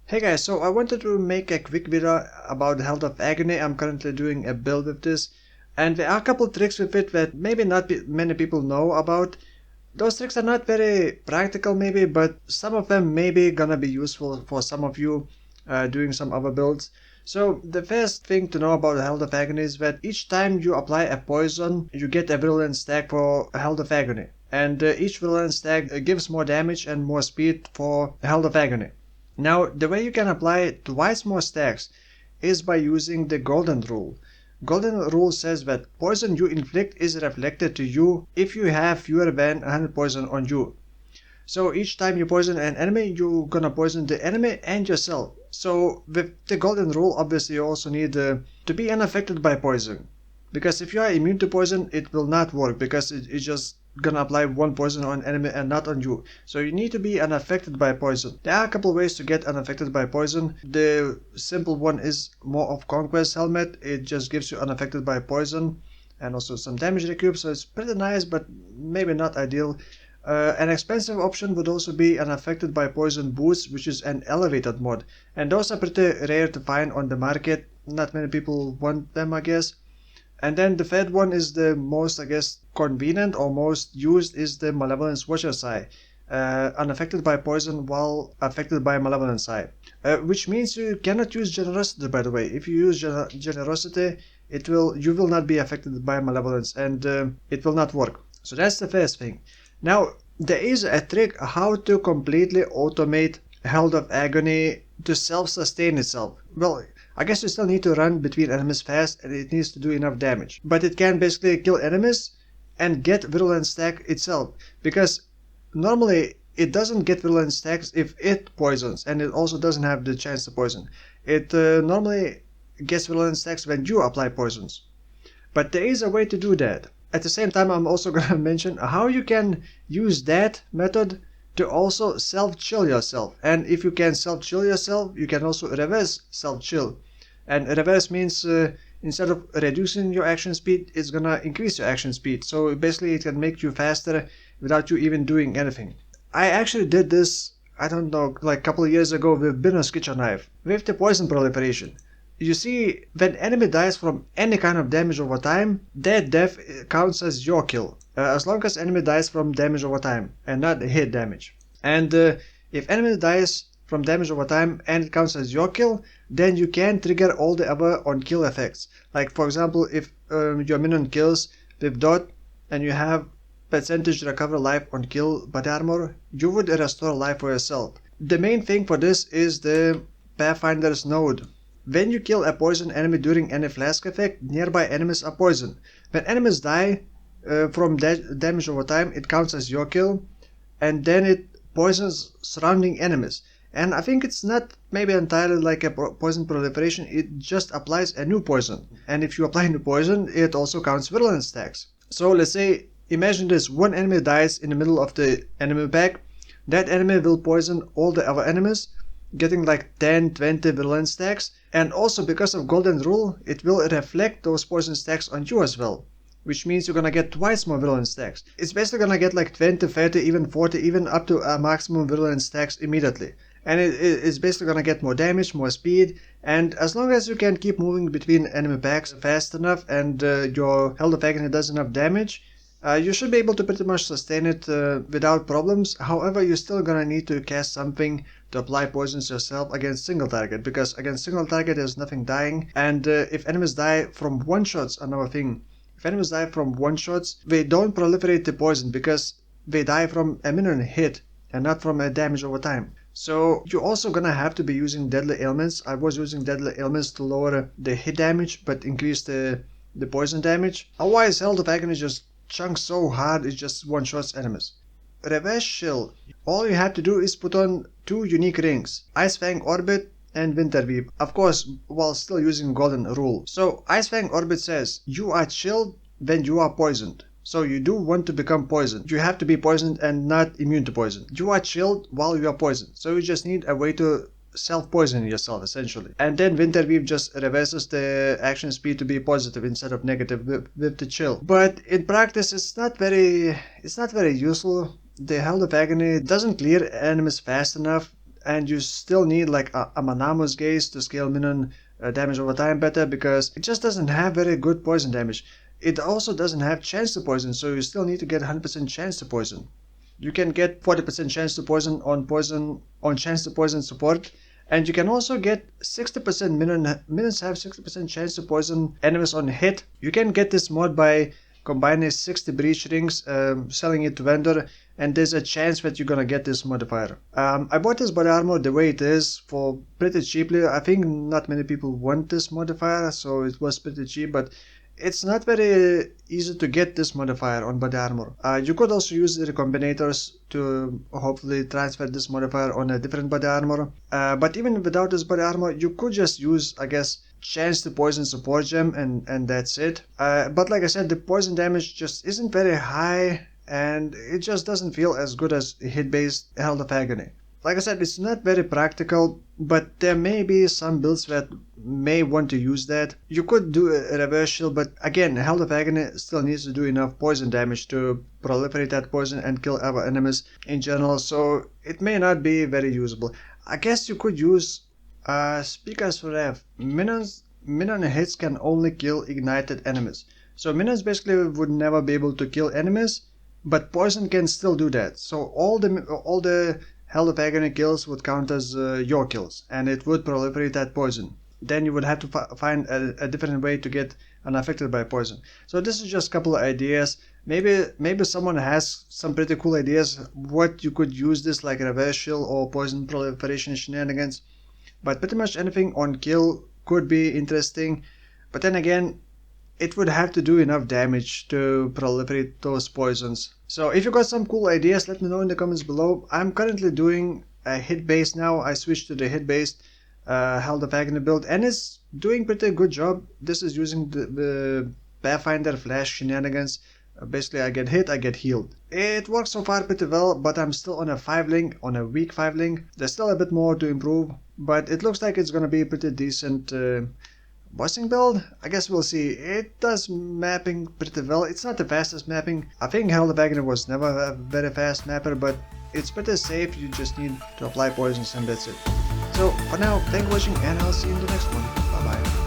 Hey guys, so I wanted to make a quick video about Herald of Agony. I'm currently doing a build with this, and there are a couple tricks with it that maybe not many people know about. Those tricks are not very practical maybe, but some of them may be gonna be useful for some of you doing some other builds. So the first thing to know about Herald of Agony is that each time you apply a poison, you get a Virulence stack for Herald of Agony. And each Virulence stack gives more damage and more speed for Herald of Agony. Now, the way you can apply twice more stacks is by using the golden rule. Golden rule says that poison you inflict is reflected to you if you have fewer than 100 poison on you. So each time you poison an enemy, you're gonna poison the enemy and yourself. So with the golden rule, obviously you also need to be unaffected by poison. Because if you are immune to poison, it will not work because it's just gonna apply one poison on enemy and not on you. So you need to be unaffected by poison. There are a couple ways to get unaffected by poison. The simple one is more of Conquest helmet. It just gives you unaffected by poison and also some damage recoup, so it's pretty nice but maybe not ideal. An expensive option would also be unaffected by poison boots, which is an elevated mod, and those are pretty rare to find on the market. Not many people want them, I guess. And then the third one is the most, I guess, convenient or most used is the Malevolence Watcher's Eye. Unaffected by poison while affected by Malevolence Eye. Which means you cannot use Generosity, by the way. If you use Generosity, you will not be affected by Malevolence and it will not work. So that's the first thing. Now, there is a trick how to completely automate Herald of Agony to self-sustain itself. Well, I guess you still need to run between enemies fast and it needs to do enough damage. But it can basically kill enemies and get Virulence stack itself. Because normally it doesn't get Virulence stacks if it poisons, and it also doesn't have the chance to poison. It normally gets Virulence stacks when you apply poisons. But there is a way to do that. At the same time, I'm also going to mention how you can use that method to also self-chill yourself. And if you can self-chill yourself, you can also reverse self-chill. And reverse means instead of reducing your action speed, it's gonna increase your action speed. So basically it can make you faster without you even doing anything. I actually did this, I don't know, like a couple of years ago with Binner's Kitchen Knife, with the poison proliferation. You see, when enemy dies from any kind of damage over time, that death counts as your kill. As long as enemy dies from damage over time and not hit damage. And if enemy dies from damage over time and it counts as your kill, then you can trigger all the other on kill effects. Like for example, if your minion kills with dot and you have percentage recover life on kill body armor, you would restore life for yourself. The main thing for this is the Pathfinder's node. When you kill a poison enemy during any flask effect, nearby enemies are poisoned. When enemies die from damage over time, it counts as your kill, and then it poisons surrounding enemies. And I think it's not maybe entirely like a poison proliferation, it just applies a new poison. And if you apply a new poison, it also counts Virulence stacks. So let's say, imagine this, one enemy dies in the middle of the enemy pack, that enemy will poison all the other enemies, getting like 10-20 Virulence stacks, and also because of golden rule, it will reflect those poison stacks on you as well. Which means you're gonna get twice more Virulence stacks. It's basically gonna get like 20, 30, even 40, even up to a maximum Virulence stacks immediately. And it's basically gonna get more damage, more speed, and as long as you can keep moving between enemy packs fast enough and your Herald of Agony does enough damage, you should be able to pretty much sustain it without problems. However, you're still gonna need to cast something to apply poisons yourself against single target, because against single target there's nothing dying, and if enemies die from one-shots, another thing. If enemies die from one-shots, they don't proliferate the poison because they die from a minion hit and not from a damage over time. So you're also gonna have to be using Deadly Ailments. I was using Deadly Ailments to lower the hit damage but increase the poison damage. Otherwise, Herald of Agony just chunks so hard it just one-shots enemies. Reverse Chill. All you have to do is put on two unique rings, Ice Fang Orbit and Winterweave, of course while still using golden rule. So Ice Fang Orbit says you are chilled when you are poisoned. So you do want to become poisoned. You have to be poisoned and not immune to poison. You are chilled while you are poisoned. So you just need a way to self-poison yourself essentially. And then Winterweave just reverses the action speed to be positive instead of negative with the chill. But in practice it's not very useful. The Herald of Agony doesn't clear enemies fast enough and you still need like a Manamos Gaze to scale minion damage over time better, because it just doesn't have very good poison damage. It also doesn't have chance to poison, so you still need to get 100% chance to poison. You can get 40% chance to poison on chance to poison support, and you can also get 60% minions have 60% chance to poison enemies on hit. You can get this mod by combining 60 breach rings, selling it to vendor, and there's a chance that you're gonna get this modifier. I bought this body armor the way it is for pretty cheaply. I think not many people want this modifier, so it was pretty cheap, but it's not very easy to get this modifier on body armor. You could also use the recombinators to hopefully transfer this modifier on a different body armor. But even without this body armor, you could just use, I guess, chance to poison support gem, and that's it. But like I said, the poison damage just isn't very high, and it just doesn't feel as good as hit-based Herald of Agony. Like I said, it's not very practical, but there may be some builds that may want to use that. You could do a reverse shield, but again, Herald of Agony still needs to do enough poison damage to proliferate that poison and kill other enemies in general, so it may not be very usable. I guess you could use Speakers for F. Minion hits can only kill ignited enemies. So minions basically would never be able to kill enemies, but poison can still do that. So all the Herald of Agony kills would count as your kills, and it would proliferate that poison. Then you would have to find a different way to get unaffected by poison. So this is just a couple of ideas. Maybe someone has some pretty cool ideas what you could use this, like reverse shield or poison proliferation shenanigans. But pretty much anything on kill could be interesting. But then again, it would have to do enough damage to proliferate those poisons. So if you got some cool ideas, let me know in the comments below. I'm currently doing a hit based now. I switched to the hit based Herald of Agony build, and it's doing pretty good job. This is using the Pathfinder flash shenanigans. Basically, I get hit, I get healed. It works so far pretty well, but I'm still on a 5 link, on a weak 5 link. There's still a bit more to improve, but it looks like it's gonna be a pretty decent bossing build. I guess we'll see. It does mapping pretty well. It's not the fastest mapping. I think Herald of Agony was never a very fast mapper, but it's pretty safe. You just need to apply poisons and that's it. So for now, thank you for watching, and I'll see you in the next one. Bye bye.